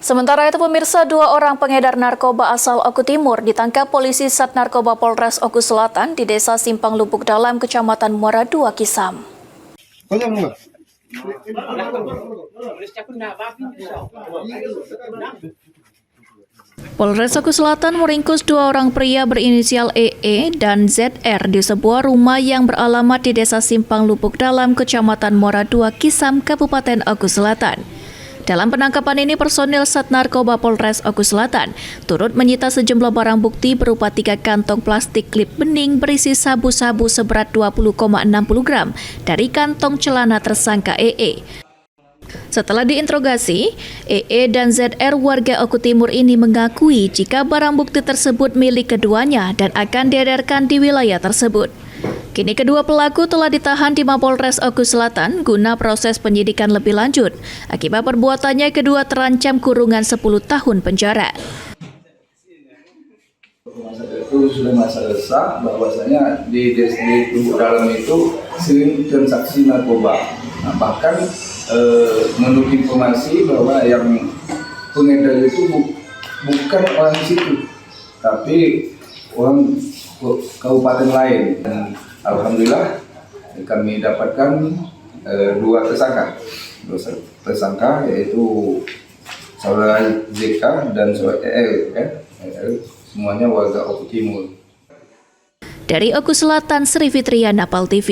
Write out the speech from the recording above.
Sementara itu pemirsa, 2 orang pengedar narkoba asal Oku Timur ditangkap polisi Sat Narkoba Polres Oku Selatan di Desa Simpang Lubuk Dalam, Kecamatan Muara II, Kisam. Polres Oku Selatan meringkus 2 orang pria berinisial EE dan ZR di sebuah rumah yang beralamat di Desa Simpang Lubuk Dalam, Kecamatan Muara II, Kisam, Kabupaten Oku Selatan. Dalam penangkapan ini, personil Sat Narkoba Polres Oku Selatan turut menyita sejumlah barang bukti berupa 3 kantong plastik klip bening berisi sabu-sabu seberat 20,60 gram dari kantong celana tersangka EE. Setelah diinterogasi, EE dan ZR warga Oku Timur ini mengakui jika barang bukti tersebut milik keduanya dan akan diedarkan di wilayah tersebut. Kini kedua pelaku telah ditahan di Mapolres Oku Selatan guna proses penyidikan lebih lanjut. Akibat perbuatannya, kedua terancam kurungan 10 tahun penjara. Itu sudah masa resah bahwasanya di Lubuk Dalam itu sering transaksi narkoba. Nah, bahkan menurut informasi bahwa yang pengedar itu bukan orang situ, tapi orang kabupaten lain. Dan alhamdulillah kami dapatkan 2 tersangka yaitu saudara JK dan saudara EL, semuanya warga Oku Timur. Dari Oku Selatan, Sri Fitriana, Napal TV.